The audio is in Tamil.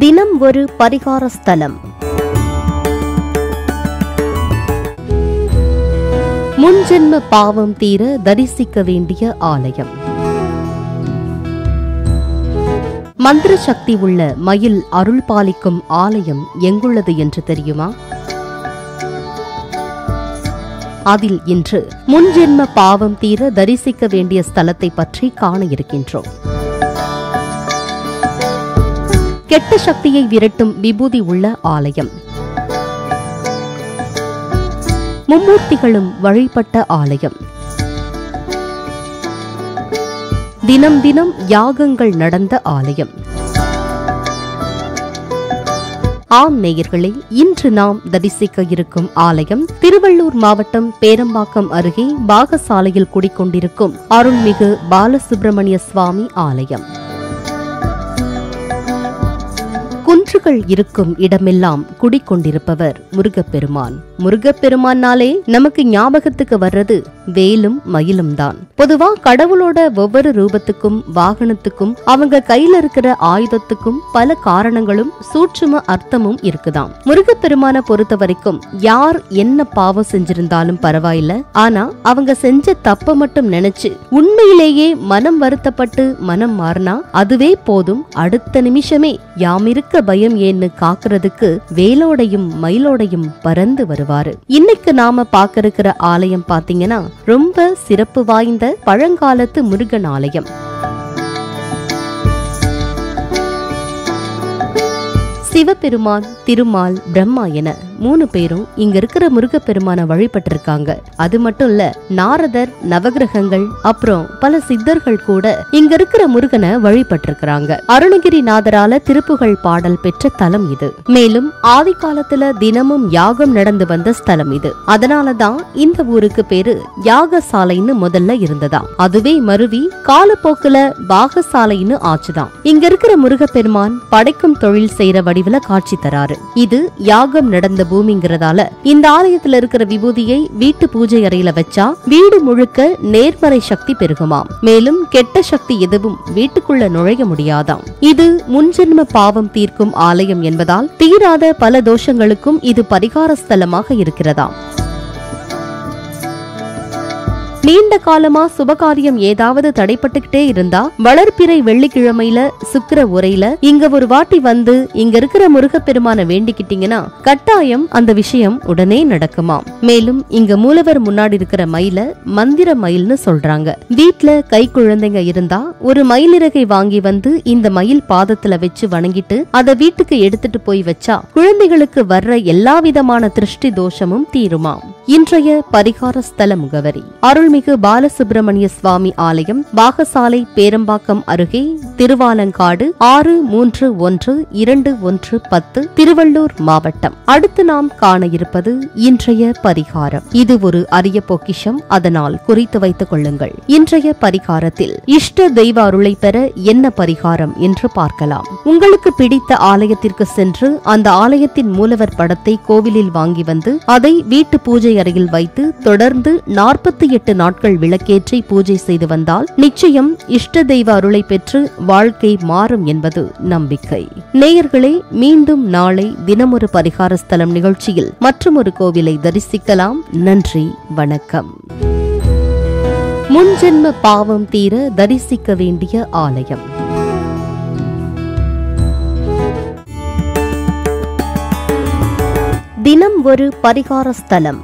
தினம் ஒரு பரிகார ஸ்தலம். முன்ஜென்ம பாவம் தீர தரிசிக்க வேண்டிய ஆலயம். மந்திர சக்தி உள்ள மயில் அருள் பாலிக்கும் ஆலயம் எங்குள்ளது என்று தெரியுமா? அதில் இன்று முன்ஜென்ம பாவம் தீர தரிசிக்க வேண்டிய ஸ்தலத்தை பற்றி காண இருக்கின்றோம். கெட்ட சக்தியை விரட்டும் விபூதி உள்ள ஆலயம். மும்மூர்த்திகளும் வழிபட்ட ஆலயம். தினம் தினம் யாகங்கள் நடந்த ஆலயம். ஆம் நேயர்களே, இன்று நாம் தரிசிக்க இருக்கும் ஆலயம் திருவள்ளூர் மாவட்டம் பேரம்பாக்கம் அருகே பாகசாலையில் குடிக்கொண்டிருக்கும் அருள்மிகு பாலசுப்பிரமணிய சுவாமி ஆலயம். குன்றுகள் இருக்கும் இடமெல்லாம் குடிக்கொண்டிருப்பவர் முருகப்பெருமான். முருகப்பெருமானாலே நமக்கு ஞாபகத்துக்கு வர்றது வேலும் மயிலும் தான். பொதுவா கடவுளோட ஒவ்வொரு ரூபத்துக்கும் வாகனத்துக்கும் அவங்க கையில இருக்கிற ஆயுதத்துக்கும் பல காரணங்களும் சூட்சும அர்த்தமும் இருக்குதாம். முருகப்பெருமான பொறுத்த வரைக்கும் யார் என்ன பாவம் செஞ்சிருந்தாலும் பரவாயில்ல, ஆனா அவங்க செஞ்ச தப்ப மட்டும் நினைச்சு உண்மையிலேயே மனம் வருத்தப்பட்டு மனம் மாறினா அதுவே போதும். அடுத்த நிமிஷமே யாமிருக்க பயம் ஏன்னு காக்குறதுக்கு வேலோடையும் மயிலோடையும் பறந்து வருவாரு. இன்னைக்கு நாம பார்க்க இருக்கிற ஆலயம் பாத்தீங்கன்னா ரொம்ப சிறப்பு வாய்ந்த பழங்காலத்து முருகன் ஆலயம். சிவபெருமான், திருமால், பிரம்மா என 3 பேரும் இங்க இருக்கிற முருகப்பெருமான வழிபட்டிருக்காங்க. அது மட்டும் இல்ல, நாரதர், நவகிரகங்கள், அப்புறம் பல சித்தர்கள் கூட இங்க இருக்கிற முருகனை வழிபட்டிருக்கிறாங்க. அருணகிரிநாதரால திருப்புகழ் பாடல் பெற்ற தலம் இது. மேலும் ஆதி காலத்துல தினமும் யாகம் நடந்து வந்த ஸ்தலம் இது. அதனாலதான் இந்த ஊருக்கு பேரு யாகசாலைன்னு முதல்ல இருந்ததாம். அதுவே மருவி காலப்போக்குல பாகசாலைன்னு ஆச்சுதான். இங்க இருக்கிற முருகப்பெருமான் படைக்கும் தொழில் செய்யற வடிவில காட்சி தராரு. இது யாகம் நடந்த பூமிங்கிறதால இந்த ஆலயத்துல இருக்கிற விபூதியை வீட்டு பூஜை அறையில வச்சா வீடு முழுக்க நேர்மறை சக்தி பெருகுமாம். மேலும் கெட்ட சக்தி எதுவும் வீட்டுக்குள்ள நுழைய முடியாதாம். இது முன்ஜென்ம பாவம் தீர்க்கும் ஆலயம் என்பதால் தீராத பல தோஷங்களுக்கும் இது பரிகார ஸ்தலமாக இருக்கிறதாம். நீண்ட காலமா சுபகாரியம் ஏதாவது தடைப்பட்டுக்கிட்டே இருந்தா வளர்ப்பிறை வெள்ளிக்கிழமையில சுக்கிர உரையில இங்க ஒரு வாட்டி வந்து இங்க இருக்கிற முருகப்பெருமான வேண்டிக்கிட்டீங்கன்னா கட்டாயம் அந்த விஷயம் உடனே நடக்குமாம். மேலும் இங்க மூலவர் முன்னாடி இருக்கிற மயில மந்திர மயில்னு சொல்றாங்க. வீட்ல கை குழந்தைங்க இருந்தா ஒரு மயிலிறகை வாங்கி வந்து இந்த மயில் பாதத்துல வச்சு வணங்கிட்டு அதை வீட்டுக்கு எடுத்துட்டு போய் வச்சா குழந்தைகளுக்கு வர்ற எல்லா விதமான திருஷ்டி தோஷமும் தீருமாம். இன்றைய பரிகார ஸ்தல முகவரி: அருள்மிகு பாலசுப்பிரமணிய சுவாமி ஆலயம், பாகசாலை, பேரம்பாக்கம் அருகே, திருவாலங்காடு, 631210, திருவள்ளூர் மாவட்டம். அடுத்து நாம் காண இருப்பது இன்றைய பரிகாரம். இது ஒரு அரிய பொக்கிஷம், அதனால் குறித்து வைத்துக் கொள்ளுங்கள். இன்றைய பரிகாரத்தில் இஷ்ட தெய்வ அருளை பெற என்ன பரிகாரம் என்று பார்க்கலாம். உங்களுக்கு பிடித்த ஆலயத்திற்கு சென்று அந்த ஆலயத்தின் மூலவர் படத்தை கோவிலில் வாங்கி வந்து அதை வீட்டு பூஜை அறையில் வைத்து தொடர்ந்து 48 நாட்கள் விளக்கேற்றி பூஜை செய்து வந்தால் நிச்சயம் இஷ்ட தெய்வ அருளை பெற்று வாழ்க்கை மாறும் என்பது நம்பிக்கை. நேயர்களே, மீண்டும் நாளை தினமொரு பரிகார ஸ்தலம் நிகழ்ச்சியில் மற்றொரு கோவிலை தரிசிக்கலாம். நன்றி, வணக்கம். முன்ஜென்ம பாவம் தீர தரிசிக்க வேண்டிய ஆலயம். தினம் ஒரு பரிகார ஸ்தலம்.